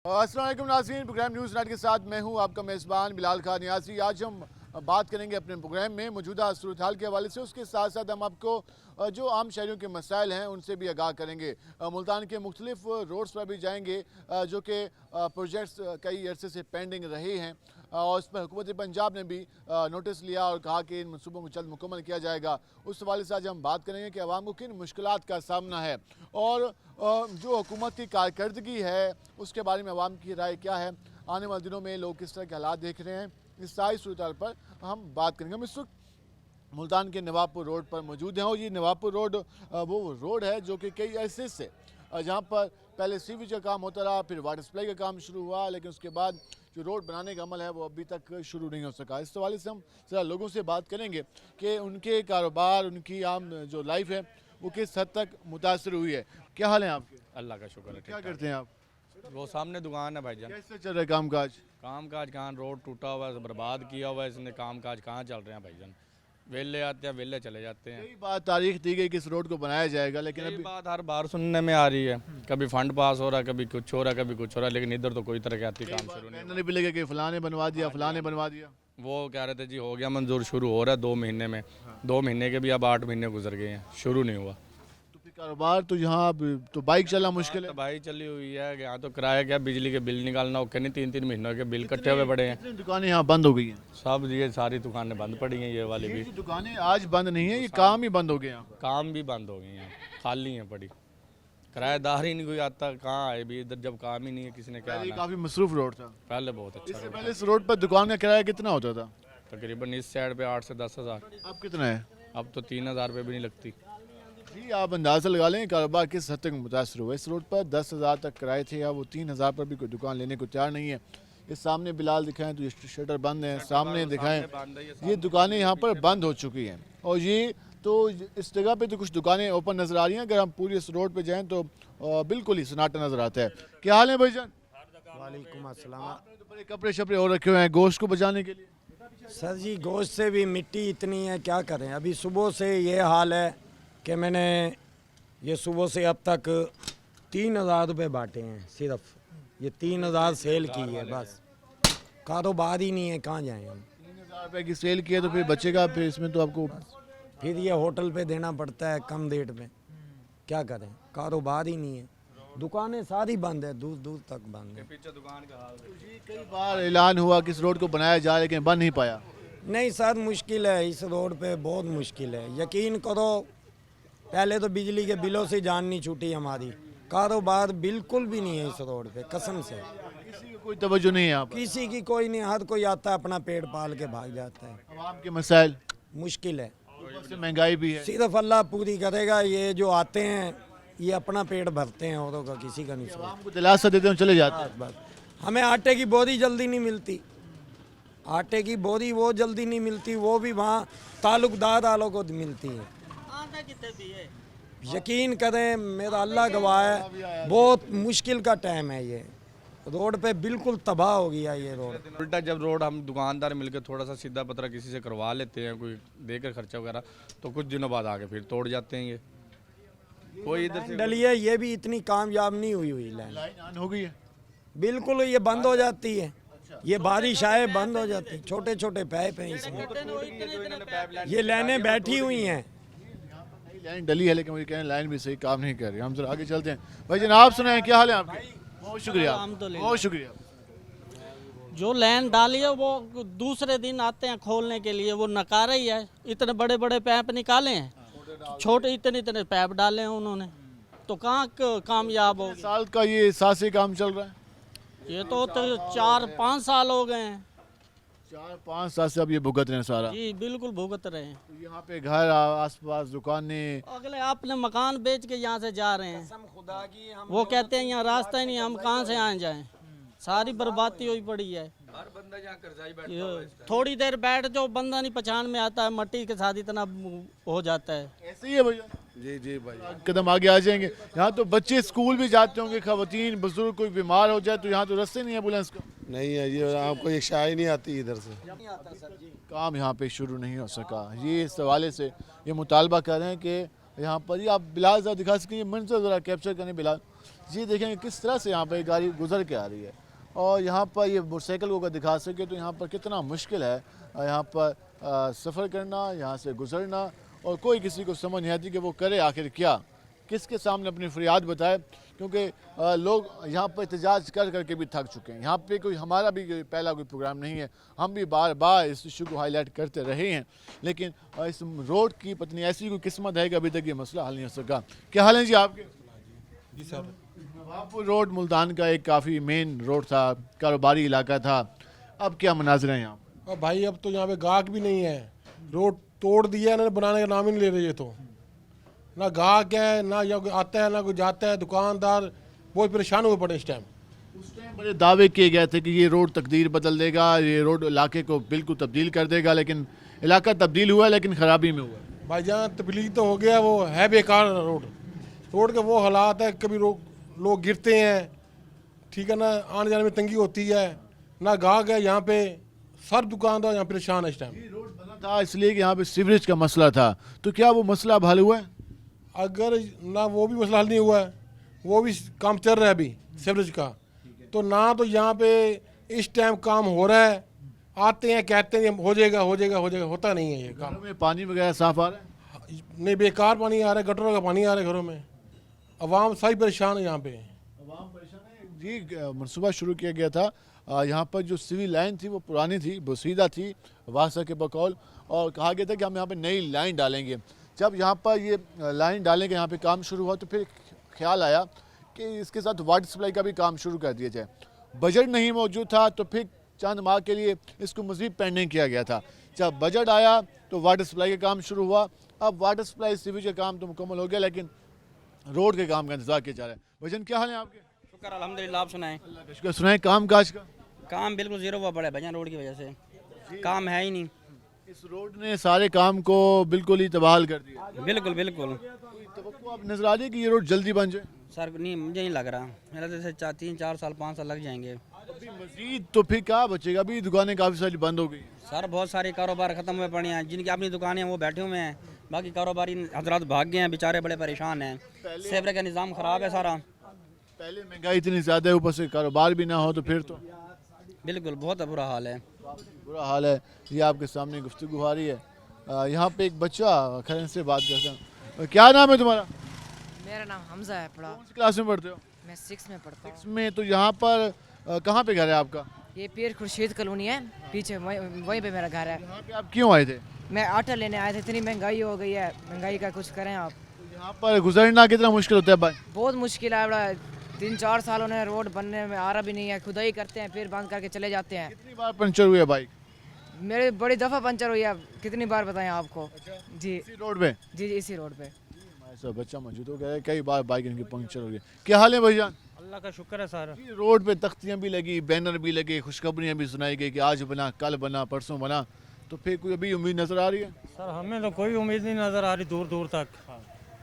अस्सलाम वालेकुम नाज़रीन, प्रोग्राम न्यूज़ नाइट के साथ मैं हूं आपका मेज़बान बिलाल खान नियाज़ी। आज हम बात करेंगे अपने प्रोग्राम में मौजूदा सूरत हाल के हवाले से। उसके साथ साथ हम आपको जो आम शहरियों के मसाइल हैं उनसे भी आगाह करेंगे। मुल्तान के मुख्तलिफ रोड्स पर भी जाएंगे जो कि प्रोजेक्ट्स कई अरसे से पेंडिंग रहे हैं और इस पर हुकूमत पंजाब ने भी नोटिस लिया और कहा कि इन मनसूबों को जल्द मुकम्मल किया जाएगा। उस हवाले से आज हम बात करेंगे कि आवाम को किन मुश्किलात का सामना है और जो हुकूमत की कारकर्दगी है उसके बारे में आवाम की राय क्या है, आने वाले दिनों में लोग किस तरह के हालात देख रहे हैं, इस सारी सूरत पर हम बात करेंगे। हम इस वक्त मुल्तान के नवाबपुर रोड पर मौजूद हैं और ये नवाबपुर रोड वो रोड है जो कि कई अरसे से जहाँ पर पहले सीवेज का काम होता रहा, फिर वाटर सप्लाई का काम शुरू हुआ, लेकिन उसके बाद जो रोड बनाने का अमल है वो अभी तक शुरू नहीं हो सका। इस हवाले से हम ज़रा लोगों से बात करेंगे कि उनके कारोबार, उनकी आम जो लाइफ है वो किस हद तक मुतासर हुई है। क्या हाल है आपके? अल्लाह का शुक्र है। क्या करते हैं आप? वो सामने दुकान है भाईजान। कैसे चल रहा है काम काज? काम काज कहाँ, रोड टूटा हुआ है, बर्बाद किया हुआ है इसने। काम काज कहाँ चल रहे हैं भाईजान। वेले आते हैं, वेले चले जाते हैं। कई बार तारीख दी गई कि इस रोड को बनाया जाएगा, लेकिन यही अभी बात हर बार सुनने में आ रही है। कभी फंड पास हो रहा है, कभी कुछ हो रहा है, कभी कुछ हो रहा है, लेकिन इधर तो कोई तरह के आती काम शुरू नहीं। कहने भी लगे कि फलाने बनवा दिया, फलाने बनवा दिया। वो कह रहे थे जी हो गया मंजूर, शुरू हो रहा है 2 महीने में। 2 महीने के भी अब 8 महीने गुजर गए हैं, शुरू नहीं हुआ। तो फिर कारोबार तो यहाँ अब तो बाइक चलना मुश्किल है। तो भाई चली हुई है, यहाँ तो किराया क्या, बिजली के बिल निकालना ओके नहीं, 3-3 महीनों के बिल इकट्ठे हुए पड़े हैं। कितनी दुकानें यहाँ बंद हो गई हैं? सब ये सारी दुकानें बंद पड़ी हैं, ये वाली भी। ये जो दुकानें आज बंद नहीं है, ये काम ही बंद हो गए यहाँ। काम भी बंद हो गए हैं, खाली हैं पड़ी। किराएदार ही नहीं कोई आता, कहाँ आए भी इधर जब काम ही नहीं है, किसी ने क्या पहले ये आना। काफी मसरूफ रोड था। पहले बहुत अच्छा इससे रोड पहले इस रोड पर दुकान का किराया कितना होता था? था। तकरीबन इस साइड पे 8 से 10 हज़ार, अब कितना है? अब तो 3,000 रुपये भी नहीं लगती। जी आप अंदाज़ा लगा लें कारोबार किस हद तक मुतासर हुआ। इस रोड पर 10,000 तक किराए थे, या वो 3,000 पर भी कोई दुकान लेने को तैयार नहीं है। इस सामने बिलाल दिखाएं तो ये शटर बंद है, सामने दिखाएं ये दुकानें यहाँ पर बंद हो चुकी हैं। और ये तो इस जगह पे तो कुछ दुकानें ओपन नज़र आ रही हैं, अगर हम पूरी इस रोड पे जाएं तो बिल्कुल ही सन्नाटा नज़र आता है। क्या हाल है भाईजान? वालेकुम अस्सलाम। तो बड़े कपड़े शपड़े और रखे हुए हैं गोश्त को बचाने के लिए। सर जी गोश्त से भी मिट्टी इतनी है, क्या करें। अभी सुबह से ये हाल है कि मैंने ये सुबह से अब तक 3,000 रुपये बांटे हैं। सिर्फ ये 3,000 सेल की है, बस कारोबार ही नहीं है, कहाँ जाएं हम। 3,000 रुपये की सेल की है तो फिर बचेगा, फिर इसमें तो आपको फिर ये होटल पे देना पड़ता है कम रेट में, क्या करें, कारोबार ही नहीं है। दुकानें सारी बंद है, दूर दूर तक बंद है। पीछे दुकान का हाल कई बार ऐलान हुआ कि इस रोड को बनाया जाए लेकिन बन नहीं पाया। नहीं सर, मुश्किल है इस रोड पे, बहुत मुश्किल है। यकीन करो, पहले तो बिजली के बिलों से जान नहीं छूटी हमारी। कारोबार बिल्कुल भी नहीं है इस रोड पे, कसम से। किसी को कोई तवज्जो नहीं है यहाँ पर। किसी की कोई नहीं, हर कोई आता है अपना पेट पाल के भाग जाता है। आवाम के मसाइल, मुश्किल है, ऊपर से महंगाई भी है। सिर्फ अल्लाह पूरी करेगा। ये जो आते हैं ये अपना पेट भरते हैं, औरों का किसी का नहीं सोचते। आवाम को दिलासा देते हैं चले जाते हैं। बस हमें आटे की बोरी जल्दी नहीं मिलती, आटे की बोरी वो जल्दी नहीं मिलती, वो भी वहाँ ताल्लुकदार वालों को मिलती है। यकीन करें, मेरा अल्लाह गवाह है, बहुत मुश्किल का टाइम है। ये रोड पे बिल्कुल तबाह हो गया ये रोड। उल्टा जब रोड हम दुकानदार मिलकर थोड़ा सा सीधा पतरा किसी से करवा लेते हैं, कोई देकर खर्चा वगैरह, तो कुछ दिनों बाद आके फिर तोड़ जाते हैं। ये कोई इधर से डली है, ये भी इतनी कामयाब नहीं हुई लाइन, लाइन ऑन हो गई है। बिल्कुल ये बंद हो जाती है। ये बारिश आए बंद हो जाती है, छोटे छोटे पाइप हैं इसमें, ये लाइनें बैठी हुई हैं। नई लाइन डली है लेकिन मुझे कहने लाइन भी सही काम नहीं कर रही। हम जरा आगे चलते हैं। भाई जनाब सुनाएं क्या हाल है आपके? बहुत शुक्रिया, बहुत शुक्रिया। जो लाइन डाली है वो दूसरे दिन आते हैं खोलने के लिए, वो नकारा ही है। इतने बड़े बड़े पैप निकाले हैं, छोटे इतने इतने पैप डाले हैं उन्होंने, तो कहाँ कामयाब हो। साल का ये सासे काम चल रहा है। ये तो 4-5 साल हो गए हैं 4-5 साल से अब ये भुगत रहे हैं सारा। जी, बिल्कुल भुगत रहे हैं। तो यहाँ पे घर आसपास दुकानें, अगले अपने मकान बेच के यहाँ से जा रहे हैं। वो कहते हैं यहाँ रास्ता ही नहीं, हम कहाँ से आए जाएं। सारी बर्बादी हुई पड़ी है। थोड़ी देर बैठ जो बंदा नहीं पहचान में आता है, मट्टी के साथ इतना हो जाता है। ऐसे ही है भैया। जी जी भाई, कदम आगे आ जाएंगे। यहाँ तो बच्चे स्कूल भी जाते होंगे, खवातीन बुजुर्ग कोई बीमार हो जाए तो यहाँ तो रास्ते नहीं है एम्बुलेंस का। नहीं है, ये आपको एक शाही नहीं आती इधर से। काम यहाँ पे शुरू नहीं हो सका। ये इस हवाले से ये मुतालबा कर रहे हैं कि यहाँ पर। ये आप बिलाल ज़रा दिखा सकें, ये मंजर ज़रा कैप्चर करें बिलाल। ये देखेंगे किस तरह से यहाँ पर गाड़ी गुजर के आ रही है, और यहाँ पर ये मोटरसाइकिल को अगर दिखा सके तो यहाँ पर कितना मुश्किल है यहाँ पर सफ़र करना, यहाँ से गुजरना, और कोई किसी को समझ नहीं आती कि वो करे आखिर क्या, किसके सामने अपनी फरियाद बताए, क्योंकि लोग यहाँ पर एहतजाज कर करके भी थक चुके हैं। यहाँ पे कोई हमारा भी पहला कोई प्रोग्राम नहीं है, हम भी बार बार इस इशू को हाईलाइट करते रहे हैं, लेकिन इस रोड की पत्नी ऐसी कोई किस्मत है कि अभी तक ये मसला हल नहीं हो सका। क्या हाल है जी आपके? जी सर। नवाबपुर रोड मुल्तान का एक काफ़ी मेन रोड था, कारोबारी इलाका था, अब क्या मनाजर हैं यहाँ? अब भाई अब तो यहाँ पे गाहक भी नहीं है, रोड तोड़ दिया ना, बनाने का नाम ही नहीं ले रहे। ये तो ना गाहक है, ना यहाँ कोई आता है, ना कोई जाता है। दुकानदार बहुत परेशान हुए पड़े इस टाइम। उस टाइम बड़े दावे किए गए थे कि ये रोड तकदीर बदल देगा, ये रोड इलाके को बिल्कुल तब्दील कर देगा, लेकिन इलाका तब्दील हुआ लेकिन ख़राबी में हुआ। भाई जहाँ तब्दीली तो हो गया, वो है बेकार रोड। रोड के वो हालात है, कभी लोग गिरते हैं, ठीक है ना, आने जाने में तंगी होती है, ना गाहक है यहाँ पे, सब दुकानदार यहाँ परेशान है इस टाइम। रोड बना था इसलिए कि यहाँ पे सीवरेज का मसला था, तो क्या वो मसला अब हल हुआ है? अगर ना वो भी मसला हल नहीं हुआ है, वो भी काम चल रहा है अभी सीवरेज का, तो ना तो यहाँ पे इस टाइम काम हो रहा है। आते हैं कहते हैं हो जाएगा हो जाएगा हो जाएगा, होता नहीं है ये काम। घरों में पानी वगैरह साफ आ रहा है? नहीं, बेकार पानी आ रहा है, गटरों का पानी आ रहा है घरों में। अवाम सही परेशान है यहाँ पे। अवाम परेशान है जी। मनसूबा शुरू किया गया था, यहाँ पर जो सिविल लाइन थी वो पुरानी थी, बोसीदा थी वासा के बकौल, और कहा गया था कि हम यहाँ पे नई लाइन डालेंगे। जब यहाँ पर ये लाइन डालेंगे, यहाँ पे काम शुरू हुआ, तो फिर ख्याल आया कि इसके साथ वाटर सप्लाई का भी काम शुरू कर दिया जाए। बजट नहीं मौजूद था, तो फिर चंद माह के लिए इसको मज़ीद पेंडिंग किया गया था। जब बजट आया तो वाटर सप्लाई का काम शुरू हुआ। अब वाटर सप्लाई सीवेज का काम तो मुकम्मल हो गया, लेकिन रोड के काम का इंतजार किया जा रहा है। भजन क्या हाल है आपके? शुक्र अल्हम्दुलिल्लाह। आप सुनाएं? अल्लाह का शुक्र। सुनाए काम काज का? काम बिल्कुल जीरो हुआ पड़ा है भजन, रोड की वजह से काम है ही नहीं। इस रोड ने सारे काम को बिल्कुल ही तबाह कर दिया। बिल्कुल बिल्कुल तो आप नजर आ रही है कि ये रोड जल्दी बन जाए? सर नहीं, मुझे नहीं लग रहा, मेरा जैसे 3-4 साल 5 साल लग जाएंगे। अभी मजीद तो फिर क्या बचेगा? अभी दुकानें काफ़ी सारी बंद हो गई। सर बहुत सारे कारोबार ख़त्म हुए पड़े हैं, जिनकी अपनी दुकानें हैं वो बैठे हुए हैं, बाकी कारोबारी हजरात भाग गए हैं, बेचारे बड़े परेशान हैं। सेवरे का निज़ाम ख़राब है सारा। पहले महंगाई इतनी ज़्यादा है, ऊपर से कारोबार भी ना हो तो फिर तो बिल्कुल बहुत बुरा हाल है। बुरा हाल है। ये आपके सामने गुफ्तगू आ रही है। यहाँ पे एक बच्चा, खैर से बात करता हूँ। क्या नाम है तुम्हारा? मेरा नाम हमजा है। पढ़ा कौन सी क्लास में पढ़ते हो? मैं 6 में पढ़ता हूँ। इसमें तो यहाँ पर कहाँ पे घर है आपका? ये पीर खुर्शीद कॉलोनी है पीछे, वहीं पे मेरा घर है। यहाँ पे आप क्यों आए थे? मैं आटा लेने आया था, इतनी महंगाई हो गई है, महंगाई का कुछ करें आप। यहाँ पर गुजरना कितना मुश्किल होता है भाई? बहुत मुश्किल है बड़ा, 3-4 सालों ने रोड बनने में आ रहा भी नहीं है, खुदाई करते हैं फिर बंद करके चले जाते हैं। कितनी बार पंचर हुई है बाइक? मेरी बड़ी दफ़ा पंचर हुई है, कितनी बार बताएं आपको। जी इसी रोड पे? जी जी इसी रोड पे। ऐसा बच्चा मौजूद हो गया है, कई बार बाइक इनकी पंचर हो गई। क्या हाल है भाईजान? अल्लाह का शुक्र है सर। जी, रोड पे तख्तियाँ भी लगी, बैनर भी लगे, खुशखबरियाँ भी सुनाई गई कि आज बना, कल बना, परसों बना, तो फिर कोई अभी उम्मीद नजर आ रही है? सर हमें तो कोई उम्मीद नहीं नज़र आ रही दूर दूर तक।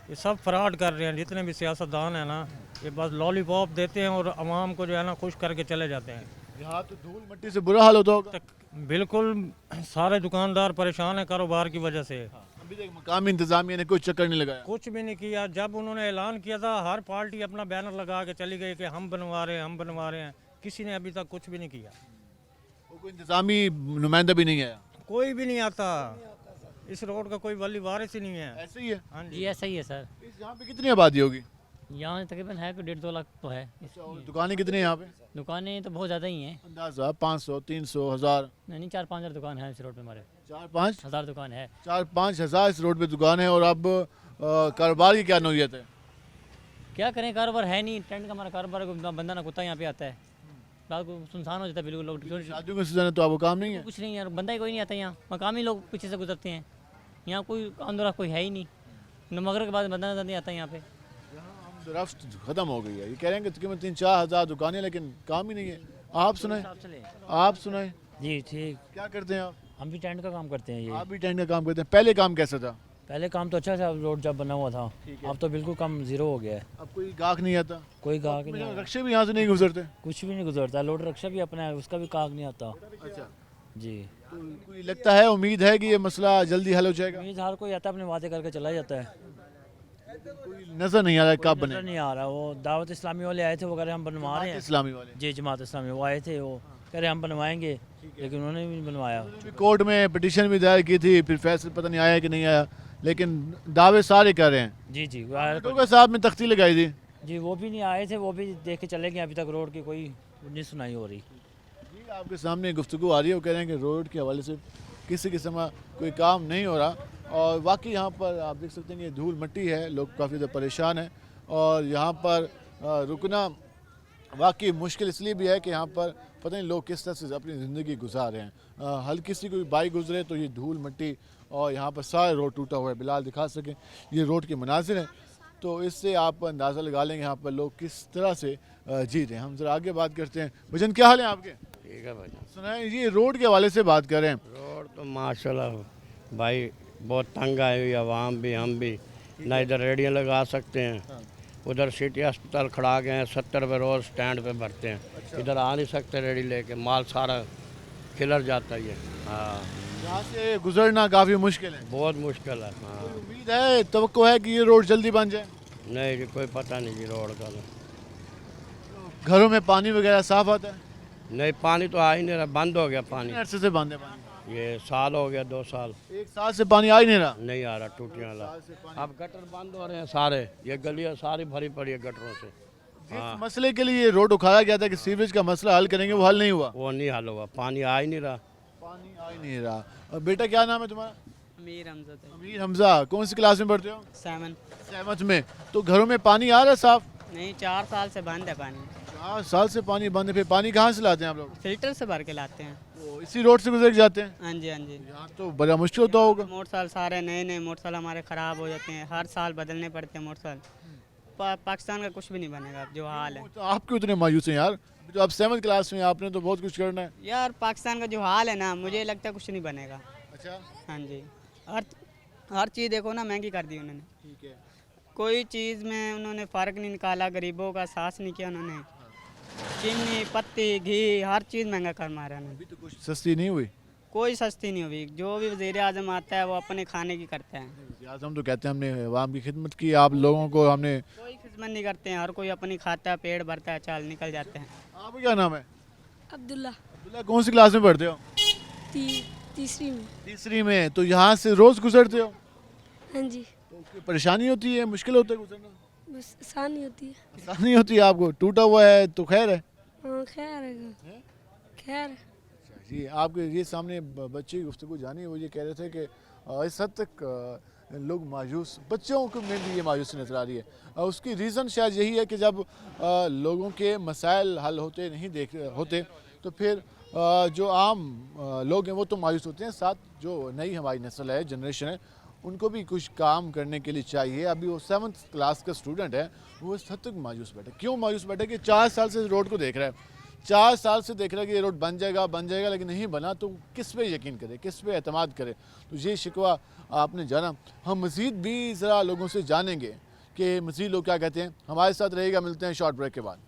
ये सब फ्रॉड कर रहे हैं, जितने भी सियासतदान हैं ना, ये बस लॉलीपॉप देते हैं और आवाम को जो है ना खुश करके चले जाते हैं। यहाँ तो धूल मिट्टी से बुरा हाल होता होगा। तक बिल्कुल सारे दुकानदार परेशान हैं कारोबार की वजह से। अभी तक मकामी इंतजामिया ने कोई चक्कर नहीं लगाया। कुछ भी नहीं किया। जब उन्होंने ऐलान किया था, हर पार्टी अपना बैनर लगा के चली गई कि हम बनवा रहे हैं, हम बनवा रहे हैं। किसी ने अभी तक कुछ भी नहीं किया। वो कोई इंतजामी नुमाइंदा भी नहीं आया? कोई भी नहीं आता। इस रोड का कोई वली वारिस ही नहीं है। ऐसे ही है। हाँ जी। जी ऐसा ही है सर। यहाँ पे कितनी आबादी होगी? यहाँ तकरीबन है कोई 1.5-2 लाख तो है। और दुकानें कितनी हैं यहाँ पे? दुकानें तो बहुत ज़्यादा ही हैं। अंदाजा 500, 300, 1000? नहीं 4-5 हज़ार दुकान है इस रोड पे हमारे। 4-5 हज़ार दुकान है। 4-5 हज़ार इस रोड पे दुकान है। और अब कारोबार की क्या नौयत है? क्या करें, कारोबार है नहीं। टेंट का हमारा कारोबार, बंदा ना कुत्ता यहाँ पे आता है, रात को सुनसान हो जाता है बिल्कुल। लोग शादियों का सीजन है तो आपको काम नहीं है? कुछ नहीं यार, बंदा ही कोई नहीं आता यहाँ। मकामी लोग पीछे से गुजरते हैं, यहाँ कोई आंदोलन कोई है ही नहीं। मगरब के बाद बंदा नजर नहीं आता यहाँ पे। रफ्त खत्म हो गई है। ये कह रहे हैं कि तकरीबन 3-4 हज़ार दुकानें, लेकिन काम ही नहीं है। आप सुनाए, आप सुनाए, जी ठीक। क्या करते हैं आप? हम भी टेंट का काम करते हैं। ये आप भी टेंट का काम करते हैं। पहले काम कैसा था? पहले काम तो अच्छा था, रोड जब बना हुआ था। अब तो बिल्कुल काम जीरो हो गया है। अब कोई गाहक नहीं आता? कोई गाहक नहीं मेरे आता। रक्शे भी यहाँ से नहीं गुजरते? कुछ भी नहीं गुजरता। लोड रक्षा भी अपना है, उसका भी गाहक नहीं आता। अच्छा, जी तो कोई लगता है, उम्मीद है कि ये मसला जल्दी हल हो जाएगा? उम्मीद हर कोई आता है, अपने वादे करके चला जाता है। कोई नजर नहीं आ रहा है कब नजर बने। नहीं आ रहा। वो दावत इस्लामी वाले आए थे, वो कह रहे हम बनवा रहे हैं। इस्लामी वाले जी जमात इस्लामी वो आए थे, वो कह रहे हम बनवाएंगे, लेकिन उन्होंने भी बनवाया। भी कोर्ट में पिटीशन भी दायर की थी, फिर फैसला पता नहीं आया कि नहीं आया, लेकिन दावे सारे कर रहे हैं। जी जी वो आए- डोगर साहब ने तख्ती लगाई थी। जी वो भी नहीं आए थे, वो भी देख के चले गए। अभी तक रोड की कोई नहीं सुनाई हो रही। जी, आपके सामने गुफ्तगू आ रही है, वो कह रहे हैं कि रोड के हवाले से किसी किस्म का कोई काम नहीं हो रहा। और वाकई यहाँ पर आप देख सकते हैं कि धूल मिट्टी है, लोग काफ़ी ज़्यादा परेशान हैं। और यहाँ पर रुकना वाकई मुश्किल इसलिए भी है कि यहाँ पर पता नहीं लोग किस तरह से अपनी ज़िंदगी गुजार रहे हैं। हल्की सी कोई बाइक गुजरे तो ये धूल मिट्टी, और यहाँ पर सारा रोड टूटा हुआ है। बिलाल दिखा सकें ये रोड के मनाजिर हैं, तो इससे आप अंदाज़ा लगा लेंगे यहाँ पर लोग किस तरह से जी रहे हैं। हम ज़रा आगे बात करते हैं। भजन क्या हाल है आपके? ठीक है भाई। सुनाए, ये रोड के हवाले से बात कर रहे हैं। रोड तो माशाल्लाह भाई बहुत तंग आई हुई, आवाम भी हम भी ना इधर रेडियो लगा सकते हैं, उधर सिटी अस्पताल खड़ा गए हैं, 70 रुपये रोज़ स्टैंड पे भरते हैं। इधर आ नहीं सकते रेडी लेके, माल सारा खिलर जाता है। हाँ यहाँ से गुजरना काफ़ी मुश्किल है। बहुत मुश्किल है। हाँ उम्मीद है, तवक्को है कि ये रोड जल्दी बन जाए। नहीं जी कोई पता नहीं जी रोड का तो। घरों में पानी वगैरह साफ आता है? नहीं पानी तो आ ही नहीं रहा, बंद हो गया पानी। कितने अरसे से बंद है पानी? ये साल हो गया, 2 साल एक साल से पानी आ ही नहीं रहा। नहीं आ रहा, टूटियाँ वाला। अब गटर बंद हो रहे हैं सारे, ये गलियाँ सारी भरी पड़ी है गटरों से। जिस मसले के लिए ये रोड उखाड़ा गया था कि सीवरेज का मसला हल करेंगे, वो हल नहीं हुआ। वो नहीं हल हुआ, पानी आ ही नहीं रहा। पानी आ ही नहीं रहा। और बेटा क्या नाम है तुम्हारा? अमीर हमजा अमीर हमजा। कौन सी क्लास में पढ़ते हो? 7। 7th में। तो घरों में पानी आ रहा है साफ? नहीं 4 साल से बंद है पानी, 4 साल से पानी बंद है। फिर पानी कहाँ से लाते हैं आप लोग? फिल्टर से भर के लाते हैं। तो इसी रोड से गुजर के जाते हैं? हाँ जी हाँ जी। यहाँ तो बड़ा मुश्किल होता होगा। मोटरसाइकिल सारे नए नए मोटरसाइकिल हमारे ख़राब हो जाते हैं, हर साल बदलने पड़ते हैं मोटरसाइकिल। पाकिस्तान का कुछ भी नहीं बनेगा अब जो हाल है। तो आप क्यों इतने मायूस हैं यार? तो आप 7th क्लास में, आपने तो बहुत कुछ करना है। यार पाकिस्तान का जो हाल है ना, मुझे लगता है कुछ नहीं बनेगा। अच्छा, हाँ जी, हर चीज़ देखो ना महंगी कर दी उन्होंने। ठीक है। कोई चीज़ में उन्होंने फ़र्क नहीं निकाला, गरीबों का साथ नहीं किया उन्होंने। चीनी, पत्ती, घी, हर चीज़ महंगा कर मारा उन्होंने। अभी तो कुछ सस्ती नहीं हुई। कोई सस्ती नहीं हुई। जो भी वज़ीर आज़म आता है वो अपने खाने की करता है। हम तो कहते हैं हमने अवाम की खिदमत की, आप लोगों को हमने। कोई खिदमत नहीं करते हैं, हर कोई अपनी खाता है, पेट भरता है, चाल निकल जाते हैं। आपका क्या नाम है? अब्दुल्ला। अब्दुल्ला, कौन सी क्लास में पढ़ते हो? तीसरी में। तीसरी में। तो यहाँ से रोज़ गुजरते हो? हाँ जी। तो कोई परेशानी होती है, मुश्किल होता है गुजरना? बस आसानी होती है। आसानी होती है आपको? टूटा हुआ है तो खैर है। हाँ खैर है, खैर। जी, आपके ये सामने बच्चे की गुफ्तगू जानी, वो ये कह रहे थे कि इस हद तक लोग मायूस, बच्चों को में भी ये मायूसी नज़र आ रही है। उसकी रीज़न शायद यही है कि जब लोगों के मसाइल हल होते नहीं होते तो फिर जो आम लोग हैं वो तो मायूस होते हैं, साथ जो नई हमारी नस्ल है, जनरेशन है, उनको भी कुछ काम करने के लिए चाहिए। अभी वो 7th क्लास का स्टूडेंट है, वो इस हद तक मायूस बैठा। क्यों मायूस बैठा? कि 4 साल से रोड को देख रहा है, 4 साल से देख रहा है कि ये रोड बन जाएगा, लेकिन नहीं बना। तो किस पे यकीन करे, किस पे एतमाद करे? तो ये शिकवा आपने जाना। हम मज़ीद भी ज़रा लोगों से जानेंगे कि मज़ीद लोग क्या कहते हैं। हमारे साथ रहेगा, मिलते हैं शॉर्ट ब्रेक के बाद।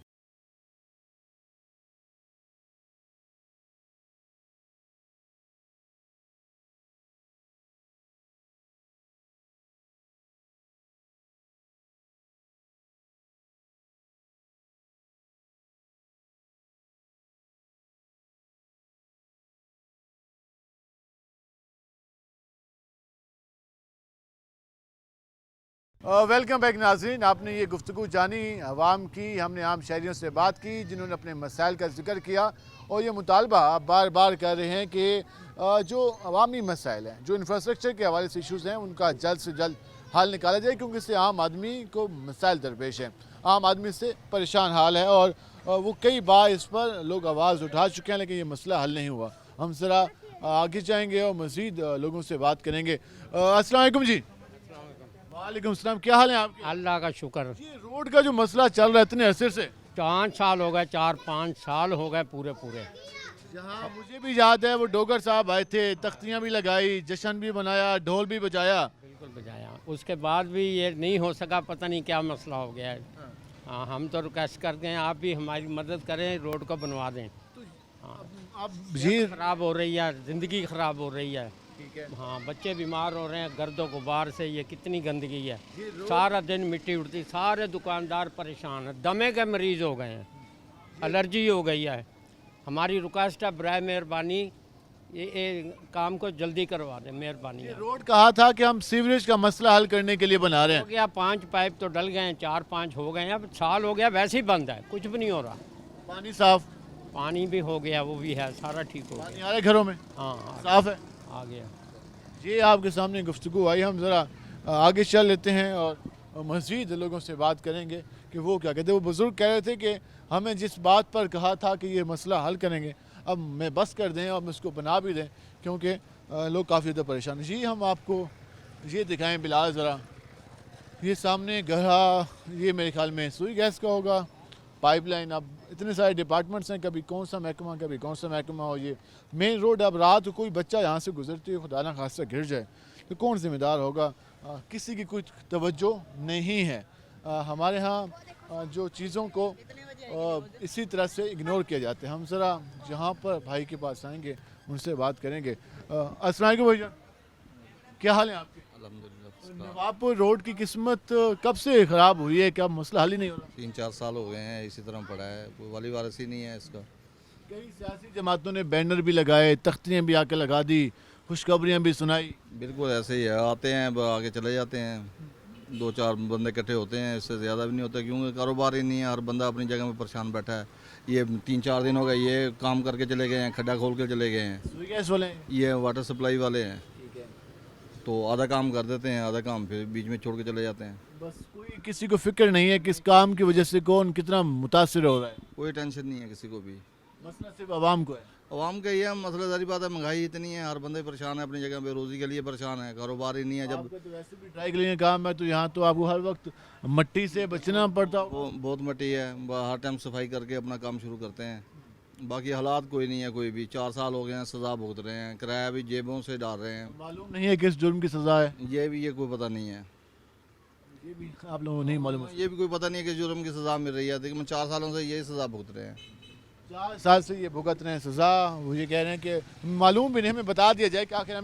वेलकम बैक नाज़रीन। आपने ये गुफ्तगू जानी अवाम की, हमने आम शहरियों से बात की जिन्होंने अपने मसाइल का जिक्र किया और ये मुतालबा आप बार बार कर रहे हैं कि जो अवामी मसाइल हैं, जो इंफ्रास्ट्रक्चर के हवाले से इशूज़ हैं, उनका जल्द से जल्द हल निकाला जाए, क्योंकि इससे आम आदमी को मसाइल दरपेश हैं। आम आदमी से परेशान हाल है और वो कई बार इस पर लोग आवाज़ उठा चुके हैं, लेकिन ये मसला हल नहीं हुआ। हम ज़रा आगे जाएंगे और मज़ीद लोगों से बात करेंगे। अस्सलाम वालेकुम जी। वालेकुम सलाम। क्या हाल है आपके? अल्लाह का शुक्र। ये रोड का जो मसला चल रहा है इतने अरसे से, 5 साल हो गए, 4-5 साल हो गए पूरे। जहाँ मुझे भी याद है वो डोगर साहब आए थे, तख्तियाँ भी लगाई, जश्न भी बनाया, ढोल भी बजाया। बिल्कुल बजाया, उसके बाद भी ये नहीं हो सका, पता नहीं क्या मसला हो गया है। हाँ, हम तो रिक्वेस्ट करते हैं आप भी हमारी मदद करें, रोड को बनवा दें। हाँ, अब ये ख़राब हो रही है, ज़िंदगी ख़राब हो रही है। हाँ बच्चे बीमार हो रहे हैं गर्दों गुबार से, ये कितनी गंदगी है, सारा दिन मिट्टी उड़ती, सारे दुकानदार परेशान हैं, दमे के मरीज हो गए हैं, एलर्जी हो गई है। हमारी रिक्वेस्ट है बराए मेहरबानी ये काम को जल्दी करवा दें, मेहरबानी है। रोड कहा था कि हम सीवरेज का मसला हल करने के लिए बना रहे हो हैं। गया 5 पाइप तो डल गए हैं, 4-5 हो गए हैं, अब साल हो गया वैसे ही बंद है, कुछ भी नहीं हो रहा। पानी साफ, पानी भी हो गया, वो भी है, सारा ठीक हो पानी गया। आ रहे घरों में, हाँ साफ है, आ गया। ये आपके सामने गुफ्तगू आई। हम ज़रा आगे चल लेते हैं और मज़ीद लोगों से बात करेंगे कि वो क्या कहते हैं। वो बुज़ुर्ग कह रहे थे कि हमें जिस बात पर कहा था कि ये मसला हल करेंगे, अब मैं बस कर दें और इसको बना भी दें, क्योंकि लोग काफ़ी ज़्यादा परेशान हैं। जी हम आपको ये दिखाएं बिलाल ज़रा, ये सामने गढ़ा, ये मेरे ख्याल में सुई गैस का होगा, पाइपलाइन। अब इतने सारे डिपार्टमेंट्स हैं, कभी कौन सा महकमा कभी कौन सा महकमा हो। ये मेन रोड, अब रात को कोई बच्चा यहाँ से गुजरते हुए खुदा ना खास्ता गिर जाए तो कौन जिम्मेदार होगा? किसी की कुछ तवज्जो नहीं है। हमारे यहाँ जो चीज़ों को इसी तरह से इग्नोर किया जाते हैं। हम ज़रा जहाँ पर भाई के पास आएंगे उनसे बात करेंगे। अस्सलाम वालेकुम भैया, क्या हाल है आपके? नवाबपुर रोड की किस्मत कब से ख़राब हुई है? क्या मसला हल ही नहीं हो रहा? 3-4 साल हो गए हैं इसी तरह पड़ा है, कोई वाली वारस ही नहीं है इसका। कई सियासी जमातों ने बैनर भी लगाए, तख्तियाँ भी आके लगा दी, खुशखबरियाँ भी सुनाई। बिल्कुल ऐसे ही है, आते हैं आगे चले जाते हैं, 2-4 बंदे इकट्ठे होते हैं, इससे ज़्यादा भी नहीं होता, क्योंकि कारोबार ही नहीं है, हर बंदा अपनी जगह में परेशान बैठा है। ये 3-4 दिन हो गए, ये काम करके चले गए हैं, खड्डा खोल के चले गए हैं। गैस वाले, ये वाटर सप्लाई वाले हैं, तो आधा काम कर देते हैं, आधा काम फिर बीच में छोड़ के चले जाते हैं। बस कोई किसी को फिक्र नहीं है कि इस काम की वजह से कौन कितना मुतासिर हो रहा है। कोई टेंशन नहीं है किसी को भी, मसला सिर्फ आवाम को है। आवाम का ये मसला, सारी बात है, महंगाई इतनी है, हर बंदे परेशान है अपनी जगह पे, रोजी के लिए परेशान है, कारोबार ही नहीं है। जब आपका तो वैसे भी ड्राई क्लीनिंग काम है, तो यहाँ तो आपको हर वक्त मट्टी से बचना पड़ता हो। बहुत मट्टी है, हर टाइम सफाई करके अपना काम शुरू करते हैं। बाकी हालात कोई नहीं है, कोई भी 4 साल हो गए हैं, सज़ा भुगत रहे हैं, किराया भी जेबों से डाल रहे हैं। मालूम नहीं है किस जुर्म की सज़ा है, ये कोई पता नहीं है, ये भी आप लोगों को नहीं मालूम। ये भी कोई पता नहीं है कि जुर्म की सज़ा मिल रही है, लेकिन 4 सालों से यही सज़ा भुगत रहे हैं। 4 साल से ये भुगत रहे हैं सज़ा। वो ये कह रहे हैं कि मालूम भी नहीं, हमें बता दिया जाए कि आखिर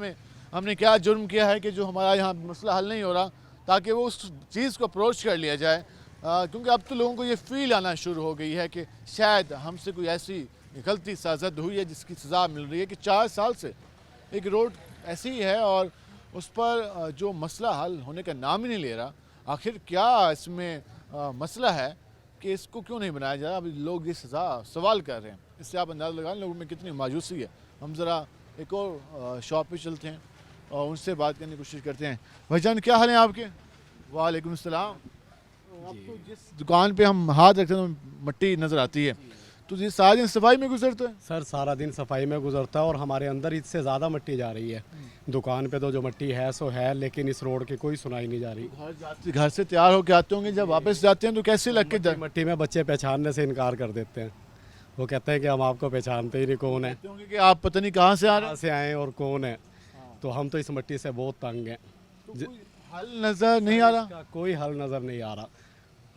हमने क्या जुर्म किया है कि जो हमारा यहाँ मसला हल नहीं हो रहा, ताकि वो उस चीज़ को अप्रोच कर लिया जाए। क्योंकि अब तो लोगों को ये फील आना शुरू हो गई है कि शायद हमसे कोई ऐसी गलती साजद हुई है जिसकी सज़ा मिल रही है। कि 4 साल से एक रोड ऐसी ही है और उस पर जो मसला हल होने का नाम ही नहीं ले रहा। आखिर क्या इसमें मसला है कि इसको क्यों नहीं बनाया जा रहा? अभी लोग ये सवाल कर रहे हैं। इससे आप अंदाज़ा लगाएं लोगों में कितनी मायूसी है। हम ज़रा एक और शॉप पे चलते हैं और उनसे बात करने की कोशिश करते हैं। भाईजान क्या हाल है आपके? वालेकुम सलाम। आपको जिस दुकान पे हम हाथ रखते हैं तो मट्टी नज़र आती है, तो ये सारा दिन सफाई में गुजरता है? सर सारा दिन सफाई में गुजरता है और हमारे अंदर इससे ज़्यादा मट्टी जा रही है। दुकान पे तो जो मट्टी है सो है, लेकिन इस रोड की कोई सुनाई नहीं जा रही। घर से तैयार होकर आते होंगे, जब वापस जाते हैं तो कैसे लग के जाते? मट्टी में बच्चे पहचानने से इनकार कर देते हैं, वो कहते हैं कि हम आपको पहचानते ही नहीं, कौन है, कि आप पता नहीं कहाँ से आ रहे हैं, से आए और कौन है। तो हम तो इस मट्टी से बहुत तंग हैं। हल नज़र नहीं आ रहा, कोई हल नज़र नहीं आ रहा।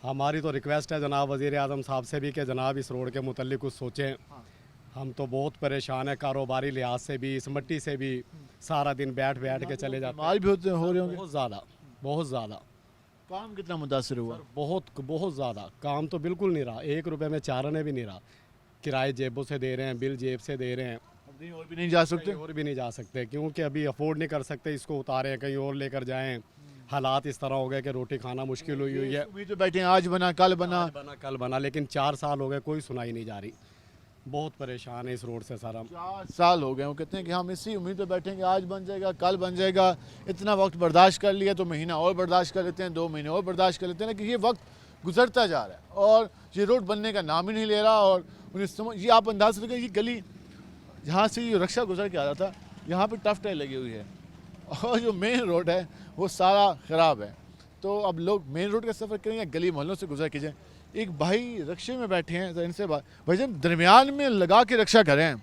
हमारी तो रिक्वेस्ट है जनाब वज़ीर आज़म साहब से भी कि जनाब इस रोड के मुतल्लिक कुछ सोचें। हम तो बहुत परेशान है, कारोबारी लिहाज से भी, इस मट्टी से भी, सारा दिन बैठ के चले जाते हैं। भी हो रहे होंगे बहुत ज़्यादा। काम कितना मुतासिर हुआ? बहुत ज़्यादा काम तो बिल्कुल नहीं रहा, 1 रुपये में 4 आने भी नहीं रहा। किराए जेबों से दे रहे हैं, बिल जेब से दे रहे हैं, और भी नहीं जा सकते, क्योंकि अभी अफोर्ड नहीं कर सकते, इसको उतारें कहीं और लेकर जाएं। हालात इस तरह हो गए कि रोटी खाना मुश्किल हुई है। अभी तो बैठे हैं, आज बना कल बना, लेकिन 4 साल हो गए, कोई सुनाई नहीं जा रही। बहुत परेशान है इस रोड से सर हम। 4 साल हो गए, वो कहते हैं कि हम इसी उम्मीद पे बैठे हैं कि आज बन जाएगा, कल बन जाएगा। इतना वक्त बर्दाश्त कर लिया तो महीना और बर्दाश्त कर लेते हैं, 2 महीने और बर्दाश्त कर लेते हैं, लेकिन ये वक्त गुजरता जा रहा है और ये रोड बनने का नाम ही नहीं ले रहा। और उन्हें ये आप अंदाज़ लगे, ये गली जहाँ से ये रक्षा गुजर के आ रहा था, यहाँ पर टफ टाइल लगी हुई है और जो मेन रोड है वो सारा ख़राब है। तो अब लोग मेन रोड का सफ़र करें या गली मोहल्लों से गुजर कीजिए। एक भाई रक्षे में बैठे हैं, तो इनसे भाईजान दरमियान में लगा के रक्षा करें,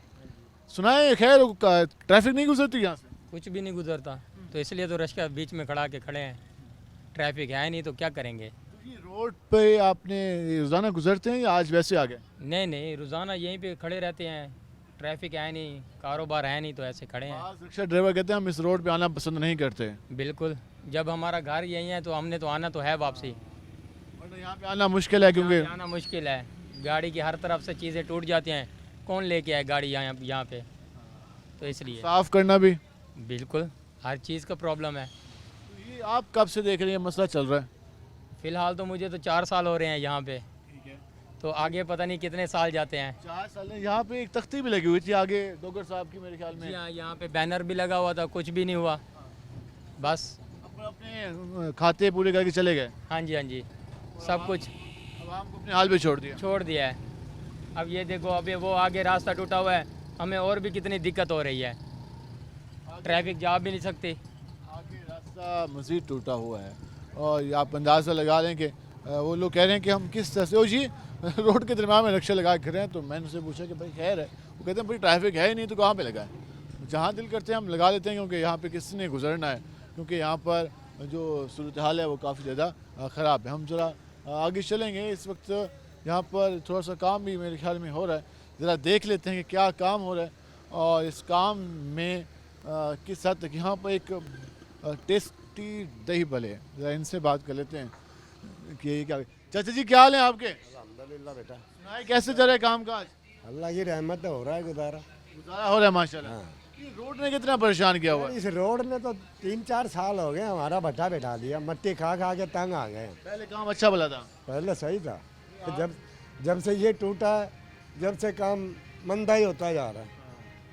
सुनाए खैर ट्रैफिक नहीं गुजरती यहाँ से? कुछ भी नहीं गुजरता, तो इसलिए तो रक्षा बीच में खड़ा के खड़े हैं। ट्रैफिक है नहीं तो क्या करेंगे। रोड पे आपने रोज़ाना गुजरते हैं या आज वैसे आ गए? नहीं रोज़ाना यहीं पे खड़े रहते हैं, ट्रैफिक है नहीं, कारोबार है नहीं, तो ऐसे खड़े हैं। आज रिक्शा ड्राइवर कहते हैं हम इस रोड पे आना पसंद नहीं करते। बिल्कुल, जब हमारा घर यही है तो हमने तो आना तो है वापसी। वरना यहाँ पे आना मुश्किल है क्योंकि आना मुश्किल है, गाड़ी की हर तरफ से चीज़ें टूट जाती हैं, कौन लेके आए गाड़ी यहाँ पे, तो इसलिए साफ करना भी। बिल्कुल हर चीज़ का प्रॉब्लम है। ये आप कब से देख रहे हैं मसला चल रहा है? फ़िलहाल तो मुझे तो 4 साल हो रहे हैं यहाँ पे, तो आगे पता नहीं कितने साल जाते हैं। 4 साल यहाँ पे एक तख्ती भी लगी हुई थी आगे डोगर साहब की मेरे ख्याल में। यहाँ पे बैनर भी लगा हुआ था, कुछ भी नहीं हुआ, बस अपने खाते पूरे करके चले गए। हाँ जी, हाँ जी, सब कुछ अब आपको अपने हाल पे छोड़ दिया है। अब ये देखो, अभी वो आगे रास्ता टूटा हुआ है, हमें और भी कितनी दिक्कत हो रही है, ट्रैफिक जा भी नहीं सकती। आगे रास्ता मज़ीद टूटा हुआ है और आप अंदाज़ा लगा लें कि वो लोग कह रहे हैं कि हम किस तरह से, ओ जी रोड के दरम्यान में रिक्शा लगा के रहे हैं। तो मैंने उनसे पूछा कि भाई खैर है, वो कहते हैं भाई ट्रैफिक है ही नहीं तो कहाँ पे लगा है। जहाँ दिल करते हैं हम लगा लेते हैं क्योंकि यहाँ पे किसने गुजरना है, क्योंकि यहाँ पर जो सूरत हाल है वो काफ़ी ज़्यादा ख़राब है। हम ज़रा आगे चलेंगे, इस वक्त यहाँ पर थोड़ा सा काम भी मेरे ख्याल में हो रहा है, ज़रा देख लेते हैं कि क्या काम हो रहा है और इस काम में किस हद तक। यहाँ पर एक टेस्टी दही भले है, ज़रा इनसे बात कर लेते हैं कि क्या। चाचा जी क्या हाल है आपके? अल्हम्दुलिल्लाह बेटा। सुनाए कैसे चल रहा है काम काज? अल्लाह की रहमत है, हो रहा है गुजारा। गुजारा हो रहा है माशाल्लाह। ये रोड ने कितना परेशान किया हुआ है? इस रोड ने तो 3-4 साल हो गए हमारा भट्टा बैठा दिया, मट्टी खा खा के तंग आ गए। पहले काम अच्छा भला था, पहले सही था, तो जब से ये टूटा है, जब से काम मंदा ही होता जा रहा है।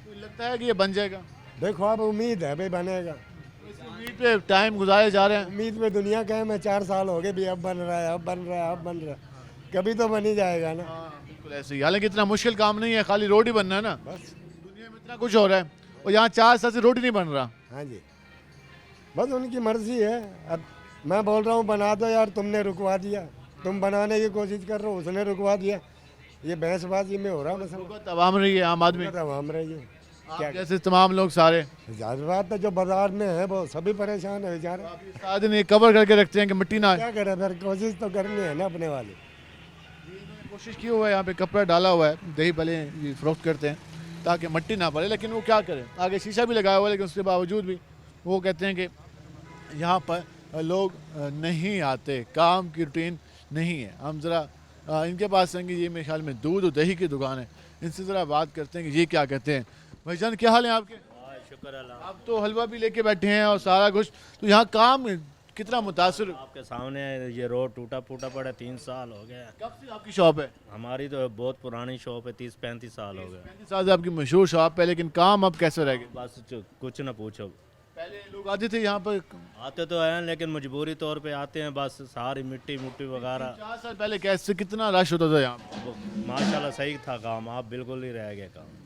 तो लगता है कि ये बन जाएगा? देखो अब उम्मीद है भाई बनेगा, उम्मीद पे टाइम गुजारे जा रहे हैं। उम्मीद में दुनिया का है, मैं 4 साल हो गए भी अब बन रहा है, अब बन रहा है, अब बन रहा है, कभी तो बन ही जाएगा ना। बिल्कुल ऐसे ही, हालांकि इतना मुश्किल काम नहीं है, खाली रोड ही बनना है ना। बस दुनिया में इतना कुछ हो रहा है और यहाँ 4 साल से रोड ही नहीं बन रहा। हाँ जी, बस उनकी मर्जी है। अब मैं बोल रहा हूँ बना दो यार, तुमने रुकवा दिया, तुम बनाने की कोशिश कर रहे हो, उसने रुकवा दिया, ये बहसबाजी में हो रहा है। तमाम रही है आम आदमी, तमाम रही है, क्या जैसे तमाम लोग सारे। जाहिर बात है जो बाजार में है वो सभी परेशान है बेचारे। सारा दिन ये कवर करके रखते हैं कि मिट्टी ना आए। क्या करें फिर, कोशिश तो करनी है ना अपने वाली। कोशिश की हुआ है, यहाँ पे कपड़ा डाला हुआ है, दही भले ये फरोख्त करते हैं ताकि मिट्टी ना पड़े, लेकिन वो क्या करें, आगे शीशा भी लगाया हुआ है, लेकिन उसके बावजूद भी वो कहते हैं कि यहाँ पर लोग नहीं आते, काम की रूटीन नहीं है। हम ज़रा इनके पास आएंगे, ये मेरे ख्याल में दूध और दही की दुकान है, इनसे ज़रा बात करते हैं कि ये क्या कहते हैं। भाईजान क्या हाल है आपके? शुक्र अल्लाह। आप तो हलवा भी लेके बैठे हैं और सारा कुछ, तो यहाँ काम कितना मुतासिर? आपके सामने ये रोड टूटा फूटा पड़ा, 3 साल हो गया। कब से आपकी शॉप है? हमारी तो बहुत पुरानी शॉप है, 30-35 साल हो गए। 35 साल से आपकी मशहूर शॉप है, लेकिन काम अब कैसे रह गया? बस कुछ ना पूछो। पहले लोग आते थे यहाँ पर? आते तो हैं लेकिन मजबूरी तौर पे आते हैं, बस सारी मिट्टी वगैरह। 4 साल पहले कैसे कितना रश होता था यहाँ? माशाल्लाह सही था काम, आप बिल्कुल ही रह गए काम।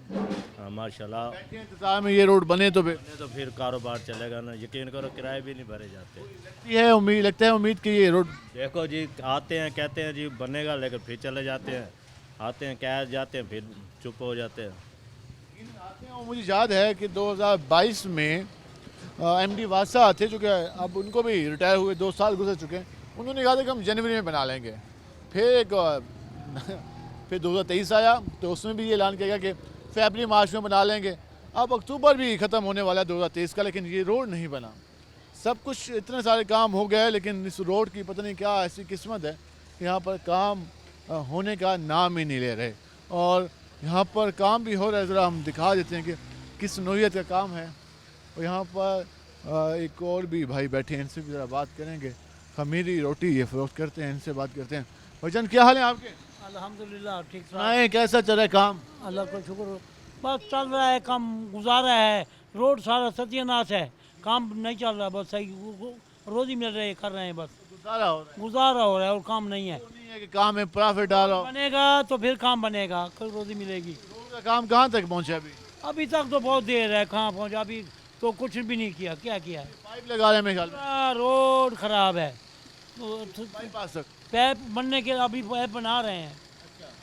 हाँ माशाल्लाह। इंतजार में ये रोड बने तो फिर कारोबार चलेगा ना, यकीन करो किराए भी नहीं भरे जाते। ये उम्मीद, लगता है उम्मीद कि ये रोड, देखो जी आते हैं कहते हैं जी बनेगा, लेकिन फिर चले जाते हैं, आते हैं कह जाते हैं, फिर चुप हो जाते हैं। आते हैं। मुझे याद है कि 2022 में MD वासा थे, जो कि अब उनको भी रिटायर हुए, 2 साल गुजर चुके हैं। उन्होंने कहा था कि हम जनवरी में बना लेंगे। फिर फिर 2023 आया तो उसमें भी ये ऐलान किया गया कि फरवरी मार्च में बना लेंगे। अब अक्टूबर भी ख़त्म होने वाला है 2023 का, लेकिन ये रोड नहीं बना। सब कुछ इतने सारे काम हो गए, लेकिन इस रोड की पता नहीं क्या ऐसी किस्मत है, यहाँ पर काम होने का नाम ही नहीं ले रहे। और यहाँ पर काम भी हो रहा है, ज़रा हम दिखा देते हैं कि किस नौइयत का काम है। और यहाँ पर एक और भी भाई बैठे हैं, इनसे भी ज़रा बात करेंगे। खमीरी रोटी ये फरोख्त करते हैं, इनसे बात करते हैं। भाईजान क्या हाल है आपके? अल्हम्दुलिल्लाह ठीक सुनाए कैसा चल रहा है काम? अल्लाह का शुक्र, बस चल रहा है, काम गुजारा है। रोड सारा सत्यानाश है, काम नहीं चल रहा, बस सही रोजी मिल रही है, कर रहे हैं, बस गुजारा हो रहा है और काम नहीं है। नहीं है कि काम में प्रॉफिट आ रहा हो, बनेगा तो फिर काम बनेगा, कल रोजी मिलेगी। रोड का काम कहाँ तक पहुँचा अभी? अभी तक तो बहुत देर है, कहाँ पहुँचा, अभी तो कुछ भी नहीं किया। क्या किया है? पाइप लगा रहे हैं मेरे ख्याल में। रोड खराब है, बाईपास तक पैप बनने के अभी पैप बना रहे हैं।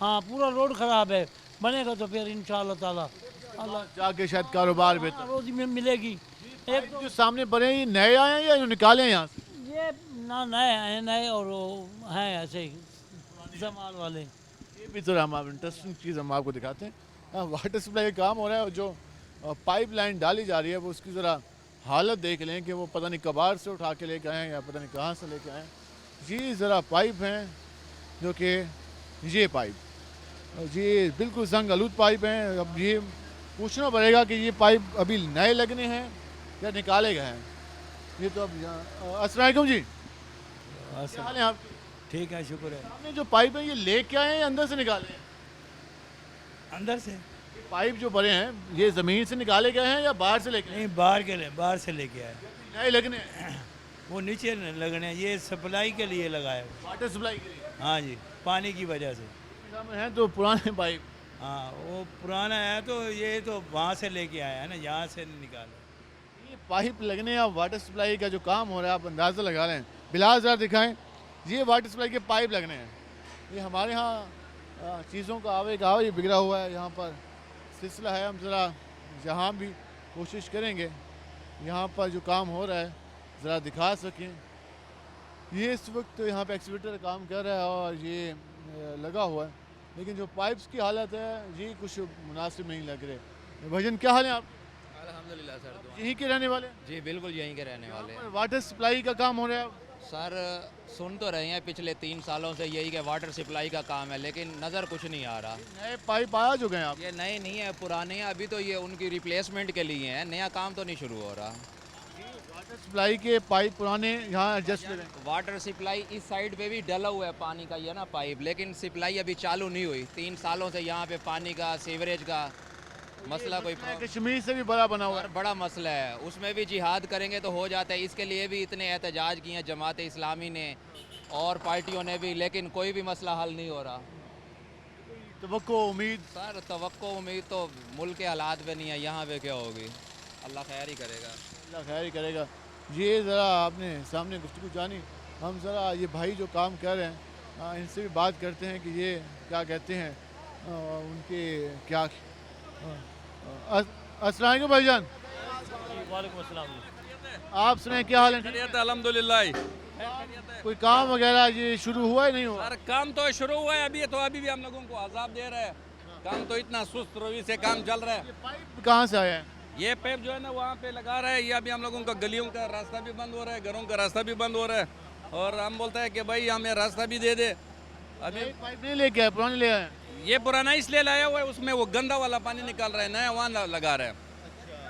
हाँ पूरा रोड खराब है, बनेगा तो फिर इंशाअल्लाह ताला अल्लाह जाके शायद कारोबार बेहतर रोजी में मिलेगी। एक जो सामने बने ये नए आए हैं या इन्होंने निकाले हैं यहाँ से? ये ना नए हैं, नए और हैं ऐसे ही जमाल वाले। ये भी थोड़ा हम इंटरेस्टिंग चीज़ हम आपको दिखाते हैं। वाटर सप्लाई का काम हो रहा है, जो पाइप लाइन डाली जा रही है वो उसकी ज़रा हालत देख लें कि वो पता नहीं कबाड़ से उठा के लेके आए हैं या पता नहीं कहाँ से लेके आए हैं। ये ज़रा पाइप हैं जो कि ये पाइप ये बिल्कुल जंग आलूद पाइप हैं। अब ये पूछना पड़ेगा कि ये पाइप अभी नए लगने हैं या निकाले गए हैं। ये तो अब अस्सलाम वालेकुम जी, क्या हाल है आप? ठीक है, शुक्र है। आपने जो पाइप है ये लेके आए हैं या अंदर से निकाले हैं? अंदर से। पाइप जो बड़े हैं ये ज़मीन से निकाले गए हैं या बाहर से लेके? नहीं, बाहर से लेके आए। नए लगने हैं? वो नीचे लगने हैं, ये सप्लाई के लिए लगाए। वाटर सप्लाई के लिए? हाँ जी, पानी की वजह से। हैं तो पुराने पाइप। हाँ, वो पुराना है तो ये तो वहाँ से लेके आया है ना, यहाँ से नहीं निकाला। ये पाइप लगने या वाटर सप्लाई का जो काम हो रहा है आप अंदाज़ा लगा लें। बिलाल ज़रा दिखाएं, ये वाटर सप्लाई के पाइप लगने हैं। ये हमारे यहाँ चीज़ों का आवे का ये बिगड़ा हुआ है, यहाँ पर सिलसिला है। हम ज़रा जहाँ भी कोशिश करेंगे यहाँ पर जो काम हो रहा है ज़रा दिखा सकें। ये इस वक्त यहाँ पे एक्सीवेटर काम कर रहा है और ये लगा हुआ है, लेकिन जो पाइप्स की हालत है ये कुछ मुनासिब नहीं लग रहे। भजन क्या हाल है आप? अल्हम्दुलिल्लाह सर, यहीं के रहने वाले? जी बिल्कुल यहीं के रहने वाले हैं। वाटर सप्लाई का काम हो रहा है सर, सुन तो रहे हैं पिछले 3 सालों से यही के वाटर सप्लाई का काम है, लेकिन नज़र कुछ नहीं आ रहा। नए पाइप आ चुके हैं आप? ये नए नहीं है, पुराने हैं। अभी तो ये उनकी रिप्लेसमेंट के लिए हैं, नया काम तो नहीं शुरू हो रहा। वाटर सप्लाई के पाइप पुराने यहाँ एडजस्ट करें। वाटर सप्लाई इस साइड पे भी डला हुआ है पानी का, ये ना पाइप, लेकिन सप्लाई अभी चालू नहीं हुई। 3 सालों से यहाँ पे पानी का, सीवरेज का मसला कोई कश्मीर से भी बड़ा बना हुआ है, बड़ा मसला है। उसमें भी जिहाद करेंगे तो हो जाता है। इसके लिए भी इतने एहतजाज किए हैं जमात इस्लामी ने और पार्टियों ने भी, लेकिन कोई भी मसला हल नहीं हो रहा। तवक्को उम्मीद सर, तवक्को उम्मीद तो मुल्क के हालात पे नहीं है, यहाँ पे क्या होगी। अल्लाह खैर ही करेगा, अल्लाह खैर ही करेगा। ये ज़रा आपने सामने गुफ्तगू जानी, हम ज़रा ये भाई जो काम कर रहे हैं इनसे भी बात करते हैं कि ये क्या कहते हैं, उनके क्या। अस्सलाम वालेकुम भाईजान। वालेकुम अस्सलाम। आप सुने क्या हाल है? अल्हम्दुलिल्लाह। कोई काम वगैरह ये शुरू हुआ है नहीं हुआ? सर काम तो शुरू हुआ है अभी, तो अभी भी हम लोगों को अजाब दे रहा है। काम तो इतना सुस्त रवि से काम चल रहा है। पाइप कहाँ से आया है? ये पाइप जो है ना वहाँ पे लगा रहा है। ये अभी हम लोगों का गलियों का रास्ता भी बंद हो रहा है, घरों का रास्ता भी बंद हो रहा है, और हम बोलते हैं कि भाई हमें रास्ता भी दे दे। अभी पाइप नहीं लेके आए, पुराने ले आए? ये पुराना इसलिए लाया हुआ है, उसमें वो गंदा वाला पानी निकाल रहा है, नया वहाँ लगा रहा है।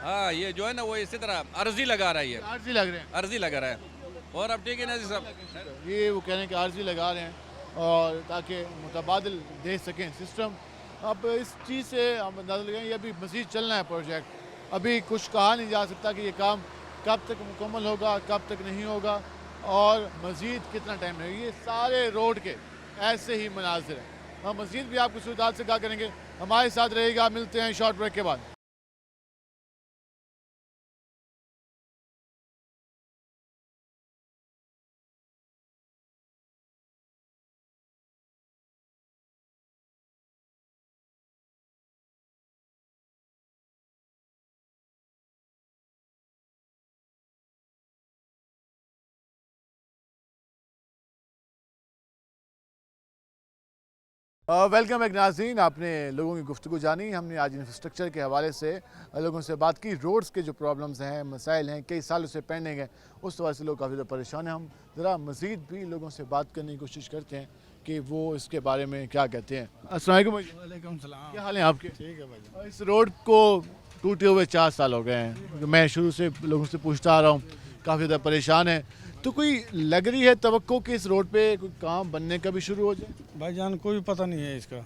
हाँ, ये जो है ना वो इसी तरह अर्जी लगा रहा है। ये अर्जी लग रहे हैं? अर्जी लगा रहा है। और अब ठीक है ना जी साहब, ये वो कह रहे हैं कि अर्जी लगा रहे हैं और ताकि मुतबादिल दे सकें सिस्टम। अब इस चीज़ से हम अंदाज़ा लगाएं, ये अभी मज़ीद चलना है प्रोजेक्ट। अभी कुछ कहा नहीं जा सकता कि ये काम कब तक मुकम्मल होगा, कब तक नहीं होगा और मज़ीद कितना टाइम लगेगा। ये सारे रोड के ऐसे ही मनाजिर हैं। हम मज़ीद भी आपको सूरत से कहा करेंगे, हमारे साथ रहेगा। मिलते हैं शॉर्ट ब्रेक के बाद। वेलकम बैक नाज़रीन। आपने लोगों की गुफ्तगू जानी। हमने आज इंफ्रास्ट्रक्चर के हवाले से लोगों से बात की। रोड्स के जो प्रॉब्लम्स हैं, मसाइल हैं, कई सालों से पेंडिंग है, उस वजह से लोग काफ़ी ज़्यादा परेशान हैं। हम ज़रा मज़ीद भी लोगों से बात करने की कोशिश करते हैं कि वो इसके बारे में क्या कहते हैं। अस्सलाम वालेकुम। वालेकुम सलाम। क्या हाल है आपके? ठीक है भाई। इस रोड को टूटे हुए 4 साल हो गए हैं। मैं शुरू से लोगों से पूछता आ रहा हूँ, काफ़ी ज़्यादा परेशान है। तो कोई लग रही है तवक्को कि इस रोड पे कोई काम बनने का भी शुरू हो जाए? भाईजान कोई पता नहीं है इसका।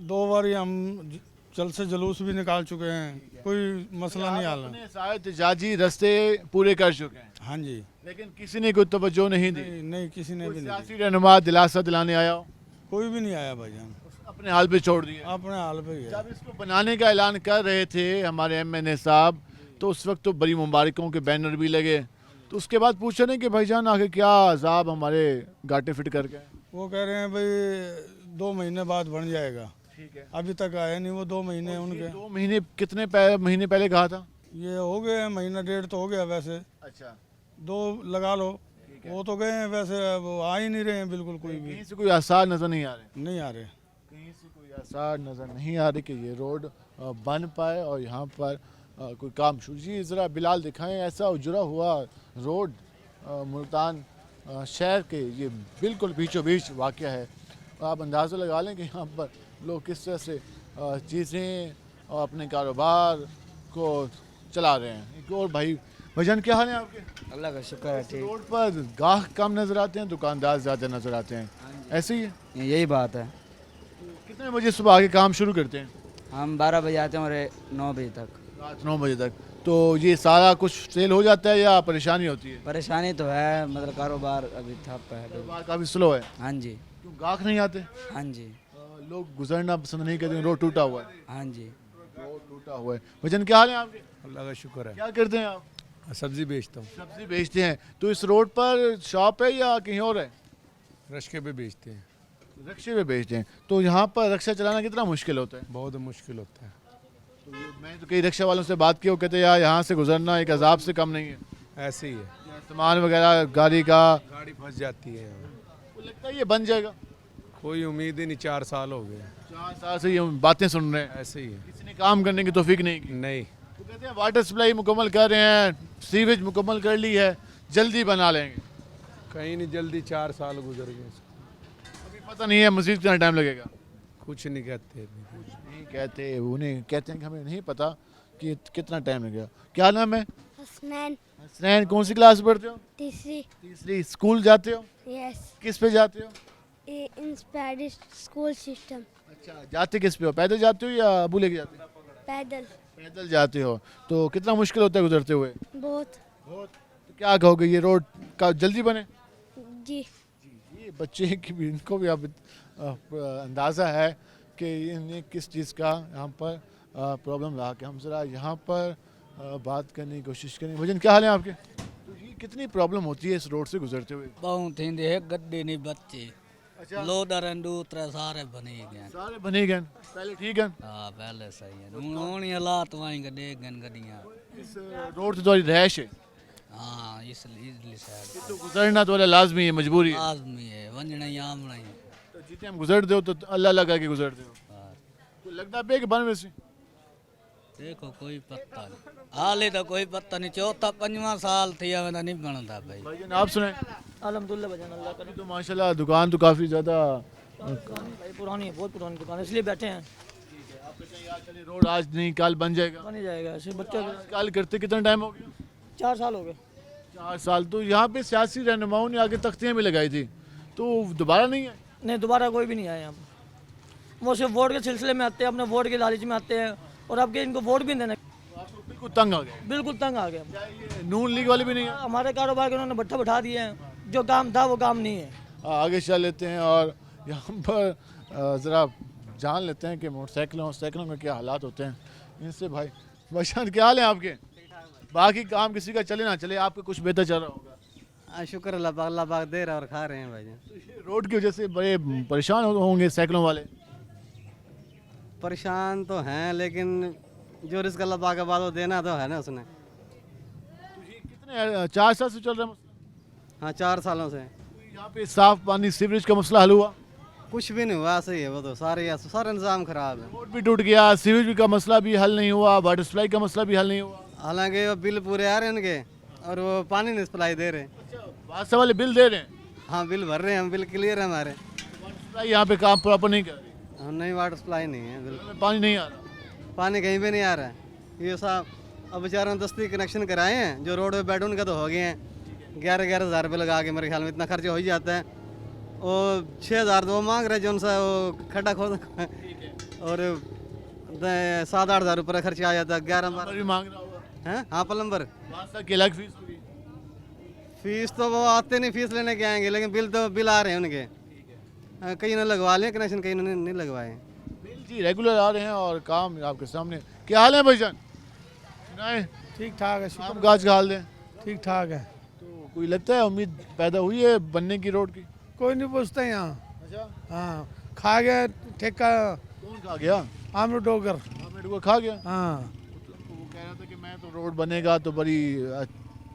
2 बार हम जल से जुलूस भी निकाल चुके हैं, कोई मसला नहीं आ रहा। सारे एहतजाजी रास्ते पूरे कर चुके हैं? हाँ जी। लेकिन किसी ने कोई तवज्जो नहीं दी? नहीं, किसी ने भी नहीं। सियासी रहनुमा दिलासा दिलाने आया हो? कोई भी नहीं आया भाईजान। अपने हाल पे छोड़ दिया? अपने हाल पे ही है। जब इसको बनाने का ऐलान कर रहे थे हमारे MNA साहब, तो उस वक्त तो बड़ी मुबारकों के बैनर भी लगे। तो उसके बाद पूछा नहीं कि भाईजान आगे क्या अजाब हमारे गाटे फिट करके? वो कह रहे हैं भाई 2 महीने बाद बन जाएगा। ठीक है। अभी तक आया नहीं वो 2 महीने उनके। 2 महीने कितने महीने पहले कहा था? ये हो गए महीना डेढ़ तो हो गया वैसे। अच्छा। 2 लगा लो। वो तो गए हैं वैसे, वो आ ही नहीं रहे हैं बिल्कुल कोई भी। कहीं से कोई आसार नजर नहीं आ रहे? नहीं आ रहे। कहीं से कोई आसार नज़र नहीं आ रही कि ये रोड बन पाए और यहाँ पर कोई काम शुरू। जी ज़रा बिलाल दिखाएं, ऐसा उजरा हुआ रोड मुल्तान शहर के ये बिल्कुल बीचों बीच वाक़या है। आप अंदाज़ा लगा लें कि यहाँ पर लोग किस तरह से चीज़ें और अपने कारोबार को चला रहे हैं। एक और भाईजान क्या हाल है आपके? अल्लाह का शुक्र है ठीक। रोड पर गाहक कम नज़र आते हैं, दुकानदार ज़्यादा नज़र आते हैं, ऐसे ही है? यही बात है। कितने बजे सुबह आके काम शुरू करते हैं? हम 12 बजे आते हैं और 9 बजे तक। रात 9 बजे तक। तो ये सारा कुछ सेल हो जाता है या परेशानी होती है? परेशानी तो है, मतलब कारोबार अभी ठप है, कारोबार काफ़ी स्लो है। हाँ जी। क्यों गाहक नहीं आते? हाँ जी। लोग गुजरना पसंद नहीं करते, रोड टूटा हुआ है। हाँ जी, रोड टूटा हुआ है। भजन क्या हाल है आपके? अल्लाह का शुक्र है। क्या करते हैं आप? सब्जी बेचता हूँ। सब्जी बेचते हैं। तो इस रोड पर शॉप है या कहीं और है? रश्के पे बेचते हैं। रक्शे पे बेचते हैं। तो यहाँ पर रक्षा चलाना कितना मुश्किल होता है? बहुत मुश्किल होता है। तो मैं तो कई रिक्शा वालों से बात की, वो कहते हैं यार यहाँ से गुजरना एक अजाब से कम नहीं है। ऐसे ही है, सामान वगैरह गाड़ी का गाड़ी फंस जाती है। तो लगता है ये बन जाएगा। कोई उम्मीद ही नहीं, 4 साल हो गए। 4 साल से ये बातें सुन रहे हैं। ऐसे ही है, किसी ने काम करने की तौफीक नहीं की। नहीं। तो कहते हैं वाटर सप्लाई मुकम्मल कर रहे हैं, सीवेज मुकम्मल कर ली है, जल्दी बना लेंगे। कहीं नहीं, जल्दी 4 साल गुजर गए। अभी पता नहीं है मजीद कितना टाइम लगेगा। कुछ नहीं कहते, नहीं कहते, उन्हें कहते हैं कि हमें नहीं पता कि कितना टाइम लगेगा। क्या नाम है? हसनैन। हसनैन, कौन सी क्लास पढ़ते हो? तीसरी। स्कूल जाते हो? यस। किस पे जाते हो? Inspired school system. अच्छा, जाते किस पे हो? पैदल जाते हो या अबू लेके जाते हो? पैदल। पैदल जाते हो। तो कितना मुश्किल होता है गुजरते हुए? बहुत। तो क्या कहोगे, ये रोड का जल्दी बने? जी। ये बच्चे की भी, इनको भी अब अंदाज़ा है कि इन्हें किस चीज़ का यहाँ पर प्रॉब्लम रहा। कि हम ज़रा यहाँ पर बात करने की कोशिश करें। भजन क्या हाल है आपके? तो ये कितनी प्रॉब्लम होती है इस रोड से गुजरते हुए? बहुत थींदे है, गड्ढे नहीं बच्चे। अच्छा। लोडर अंडूत्र सारे बने गए। सारे बने गए पहले, ठीक है? हाँ पहले सही है। हुण हालात वहीं गड्ढे गन गड्डियाँ। इस रोड से थोड़ी रैश है। हाँ इसलिए साइड तो गुजरना तो लाजमी है, मजबूरी है। लाजमी है, वंजना ही आमना ही। तो जितने हम गुजरते हो तो अल्लाह लगा के गुजरते हो। तो लगता पे कि बन वैसे? देखो कोई पता नहीं, हाले तो कोई पता नहीं। चौथा 5वां साल थी नहीं बनता भाई। भाईजान आप सुने? अल्हम्दुलिल्लाह भजन अल्लाह का। तो माशाल्लाह दुकान तो काफ़ी ज़्यादा भाई पुरानी है, बहुत पुरानी दुकान है, इसलिए बैठे हैं। रोड आज नहीं कल बन जाएगा। बन ही जाएगा, ऐसे बच्चे कल करते कितना टाइम हो गया? 4 साल हो गए। 4 साल। तो यहाँ पे सियासी रहनुमाओं ने आगे तख्तियाँ भी लगाई थी, तो दोबारा नहीं है? नहीं, दोबारा कोई भी नहीं आया यहाँ पर। वो सिर्फ वोट के सिलसिले में आते हैं, अपने वोट के लालच में आते हैं, और अब के इनको वोट भी देना। बिल्कुल तंग आ गए। बिल्कुल तंग आ गया। नून लीग वाले भी नहीं है? हमारे कारोबार के उन्होंने भट्ठा बैठा दिए हैं, जो काम था वो काम नहीं है। आगे चल लेते हैं और यहाँ पर ज़रा जान लेते हैं कि मोटरसाइकिलों के क्या हालात होते हैं इनसे। भाईजान क्या हाल है आपके? बाकी काम किसी का चले ना चले, आपका कुछ बेहतर चल रहा होगा। शुक्र अल्लाह पाक दे रहा और खा रहे हैं भाई। रोड की वजह से बड़े परेशान होंगे साइकिलों वाले? परेशान तो हैं, लेकिन जो रिस्क अल्लाह पाक के बाद वो देना तो है ना उसने। कितने 4 साल से चल रहा है मसला? हाँ 4 सालों से। यहाँ पे साफ पानी सीवरेज का मसला हल हुआ? कुछ भी नहीं हुआ, सही है वो तो सारा निज़ाम खराब है। रोड भी टूट गया, सीवरेज का मसला भी हल नहीं हुआ, वाटर सप्लाई का मसला भी हल नहीं हुआ। हालांकि वो बिल पूरे आ रहे हैं उनके, और वो पानी नहीं सप्लाई दे रहे। बादशाह वाले बिल दे रहे हैं? हाँ बिल भर रहे हैं हम, बिल क्लियर है हमारे। यहाँ पे काम प्रॉपर नहीं कर रही? नहीं, वाटर सप्लाई नहीं है बिल्कुल। पानी नहीं आ रहा? पानी कहीं पे नहीं आ रहा है। ये साहब अब बेचारों ने 10 कनेक्शन कराए हैं, जो रोड पे बैठे उनका तो हो गए हैं। 11-11 हज़ार रुपये लगा के मेरे ख्याल में इतना खर्चा हो ही जाता है। और 6,000 तो वो मांग रहे जो उनसे वो खड्डा खोद, और 7-8 हज़ार रुपये खर्चा आ जाता है। 11 मांग रहा होगा हैं? हाँ प्लम्बर की अलग फीस होगी? फीस तो वो आते नहीं, फीस लेने के आएंगे, लेकिन बिल आ रहे हैं उनके। कई ने लगवा लिए कनेक्शन, कई ने नहीं लगवाए। जी रेगुलर आ रहे हैं और काम आपके सामने। क्या हाल है भाईजान? ठीक ठाक है, काम काज का हाल है? ठीक ठाक है। तो कोई लगता है उम्मीद पैदा हुई है बनने की रोड की? कोई नहीं पूछता यहाँ। अच्छा। हाँ खा गया ठेका। कौन खा गया? आमरू डोगर। आमरू डोगर खा गया? हाँ। तो वो कह रहा था कि मैं तो रोड बनेगा तो बड़ी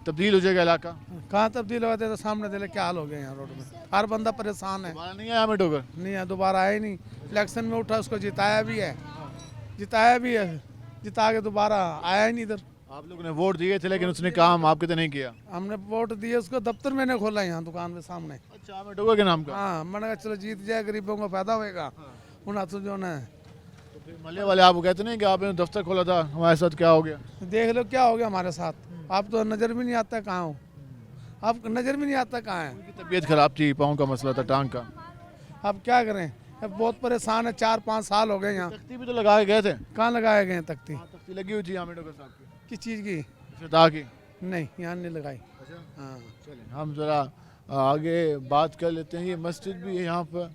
तब्दील हो जाएगा इलाका? कहाँ तब्दील हो जाते तो सामने दिले क्या हाल हो गया यहाँ रोड में, हर बंदा परेशान है। नहीं आया हमें डोगर? नहीं है, दोबारा आया ही नहीं। इलेक्शन में उठा, उसको जिताया भी है, जिता के दोबारा आया ही नहीं इधर। आप लोगों ने वोट दिए थे लेकिन उसने काम आपके तो नहीं किया? हमने वोट दिए उसको, दफ्तर मैंने खोला यहाँ दुकान पे सामने। अच्छा, हमें डोगर के नाम का? हाँ, मैंने कहा चलो जीत जाए, गरीबों को फायदा होएगा। उन तो जो है मल्ले वाले आपको कहते नहीं कि आपने दफ्तर खोला था, हमारे साथ क्या हो गया? देख लो क्या हो गया हमारे साथ। आप तो नज़र भी नहीं आता कहाँ हो, आप नज़र भी नहीं आता कहाँ है। तबीयत खराब थी, पाँव का मसला था, टांग का। अब क्या करें, अब बहुत परेशान है, 4-5 साल हो गए यहाँ। तख्ती भी तो लगा के गए थे? कहाँ लगाए गए तख्ती? तख्ती लगी हुई थी यहाँ डोगर साहब की। किस चीज़ की? इफ्तिताह की? नहीं, यहाँ नहीं लगाई। हाँ, चलें हम ज़रा आगे बात कर लेते हैं। ये मस्जिद भी है यहाँ पर,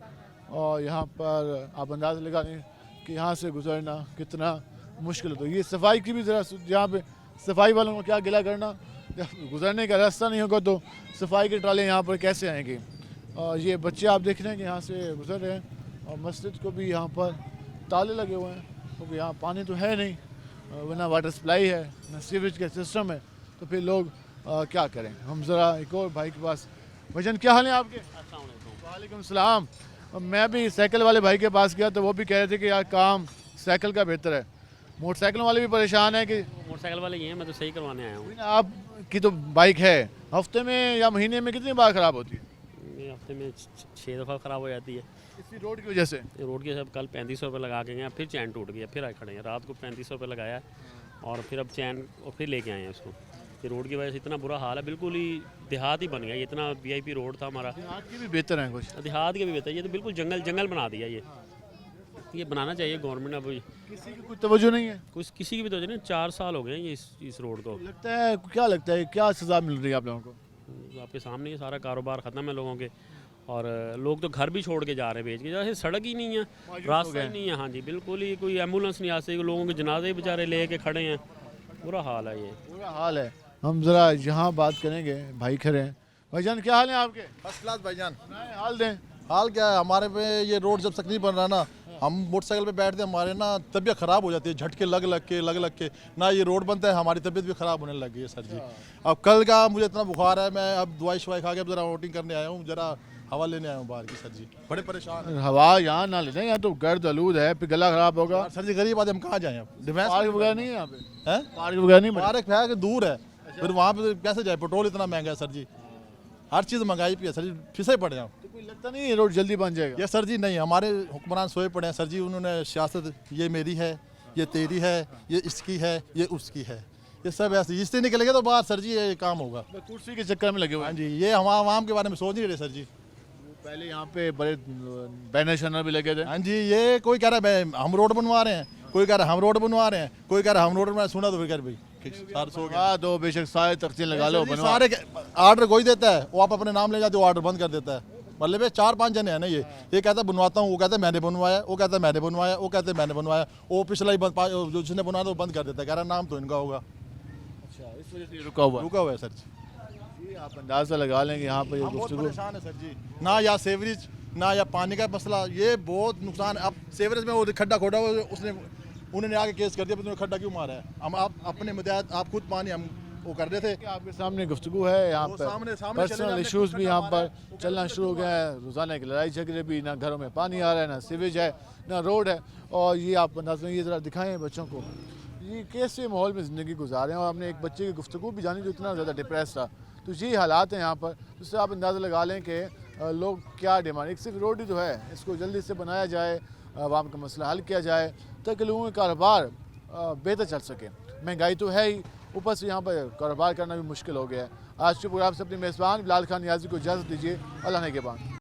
और यहाँ पर आप अंदाज़ा लगा लें कि यहाँ से गुजरना कितना मुश्किल होता है। ये सफाई की भी ज़रा, यहाँ पे सफाई वालों को क्या गिला करना, जब गुजरने का रास्ता नहीं होगा तो सफाई के ट्राले यहाँ पर कैसे आएंगे। और ये बच्चे आप देख रहे हैं कि यहाँ से गुजर रहे हैं, और मस्जिद को भी यहाँ पर ताले लगे हुए हैं क्योंकि यहाँ पानी तो है नहीं, वरना वाटर सप्लाई है, न सीवेज का सिस्टम है, तो फिर लोग क्या करें। हम ज़रा एक और भाई के पास। भजन क्या हाल है आपके? वालेकुम सलाम। मैं भी साइकिल वाले भाई के पास गया तो वो भी कह रहे थे कि यार काम साइकिल का बेहतर है। मोटरसाइकिल वाले भी परेशान है कि मोटरसाइकिल वाले ये हैं, मैं तो सही करवाने आया हूँ। आपकी तो बाइक है, हफ्ते में या महीने में कितनी बार ख़राब होती है? हफ्ते में 6 दफ़ा ख़राब हो जाती है। इसी रोड की वजह से? रोड की सब कल 3500 रुपये लगा के गए, फिर चैन टूट गया, फिर आए खड़े हैं। रात को 3500 रुपये लगाया और फिर अब चैन और फिर लेके आए हैं उसको। ये रोड की वजह से इतना बुरा हाल है, बिल्कुल ही देहात ही बन गया। ये इतना VIP रोड था हमारा। देहात की भी बेहतर है कुछ? देहात के भी बेहतर, ये तो बिल्कुल जंगल बना दिया। ये बनाना चाहिए गवर्नमेंट। अब किसी की कोई तवज्जो नहीं है? कुछ किसी की भी तवज्जो नहीं। 4 साल हो गए हैं ये इस रोड को। लगता है, क्या लगता है क्या सज़ा मिल रही है आप लोगों को? आपके सामने ये सारा कारोबार ख़त्म है लोगों के, और लोग तो घर भी छोड़ के जा रहे हैं बेच के। जैसे सड़क ही नहीं है, रास्ता ही नहीं है। हाँ जी, बिल्कुल ही कोई एम्बुलेंस नहीं आ सकती, लोगों के जनाजे बेचारे ले के खड़े हैं। बुरा हाल है, ये बुरा हाल है। हम ज़रा यहाँ बात करेंगे, भाई खड़े हैं। भाईजान क्या हाल है आपके? फर्स्ट क्लास भाईजान। हाल दें। हाल क्या है, हमारे पे ये रोड जब तक नहीं बन रहा ना, हम मोटरसाइकिल पे बैठते हैं, हमारे ना तबीयत ख़राब हो जाती है, झटके लग लग के ना। ये रोड बनता है, हमारी तबीयत भी ख़राब होने लग गई है सर जी। अब कल का मुझे इतना बुखार है, मैं अब दवाई शवाई खा के अब ज़रा वोटिंग करने आया हूँ, ज़रा हवा लेने आया हूँ बाहर की। सर जी बड़े परेशान हैं। हवा यहाँ ना लेते, यहाँ तो गर्द आलूद है, फिर गला ख़राब होगा। सर जी गरीब आदमी हम कहाँ जाएँ? पार्क वगैरह नहीं है यहाँ पे? हैं? पार्क वगैरह नहीं? पार्क है कि दूर है, फिर वहाँ पे कैसे जाए? पेट्रोल इतना महंगा है सर जी, हर चीज़ महंगाई पे है सर जी, फिसे पड़ जाऊँ। तो कोई लगता नहीं है रोड जल्दी बन जाएगा? ये सर जी नहीं, हमारे हुक्मरान सोए पड़े हैं सर जी। उन्होंने सियासत ये मेरी है, ये तेरी है, ये इसकी है, ये उसकी है, ये सब ऐसे इससे निकलेंगे तो बात सर जी ये काम होगा। कुर्सी के चक्कर में लगे हुए। हाँ जी, ये हम आवाम के बारे में सोच नहीं रहे सर जी। पहले यहाँ पे बड़े बैनर शनर भी लगे थे। हाँ जी, ये कोई कह रहा है हम रोड बनवा रहे हैं, कोई कह रहा है हम रोड बनवा रहे हैं, कोई कह रहा है हम रोड बनवा। सुना तो फिर भाई दो बेशक सारे तख्ती लगा लो, सारे ऑर्डर कोई देता है, वो आप अपने नाम ले जाते हो, ऑर्डर बंद कर देता है। मतलब 4-5 जने हैं ना, ये कहता है बनवाता हूँ, वो कहता है मैंने बनवाया, वो कहता है मैंने बनवाया, वो कहते हैं मैंने बनवाया, वो पिछला ही जो जिसने बनवाया वो बंद कर देता है, कह रहा नाम तो इनका होगा। अच्छा, इस वजह से रुका हुआ है सर जी। आप अंदाज़ा लगा लेंगे यहाँ पर बहुत परेशान है सर जी, ना या सेवरेज ना या पानी का मसला, ये बहुत नुकसान है। अब सेवरेज में वो खड्डा खोदा उसने, उन्होंने आके केस कर दिया, तुमने खड्डा क्यों मारा है? हम आप अपने मुद्दे आप खुद पानी हम वो कर रहे थे। आपके सामने गुफ्तगू है यहाँ पर, पर्सनल इश्यूज भी यहाँ पर चलना शुरू हो गया है। रोज़ाना की लड़ाई झगड़े भी, ना घरों में पानी आ रहा है, ना सीवेज है, ना रोड है। और ये आप अंदाज़ा ये ज़रा दिखाएं बच्चों को ये कैसे माहौल में ज़िंदगी गुजारें। और हमने एक बच्चे की गुफ्तगू भी जानी जो इतना ज़्यादा डिप्रेस था। तो ये हालात हैं यहाँ पर, जिससे आप अंदाज़ा लगा लें कि लोग क्या डिमांड। एक सिर्फ रोड ही तो है, इसको जल्दी से बनाया जाए, आवाम का मसला हल किया जाए ताकि लोगों का कारोबार बेहतर चल सके। महंगाई तो है ही, ऊपर से यहाँ पर कारोबार करना भी मुश्किल हो गया है। आज के प्रोग्राम से अपनी मेज़बान बिलाल खान नियाज़ी को इजाज़त दीजिए। अल्लाह ने के बाद।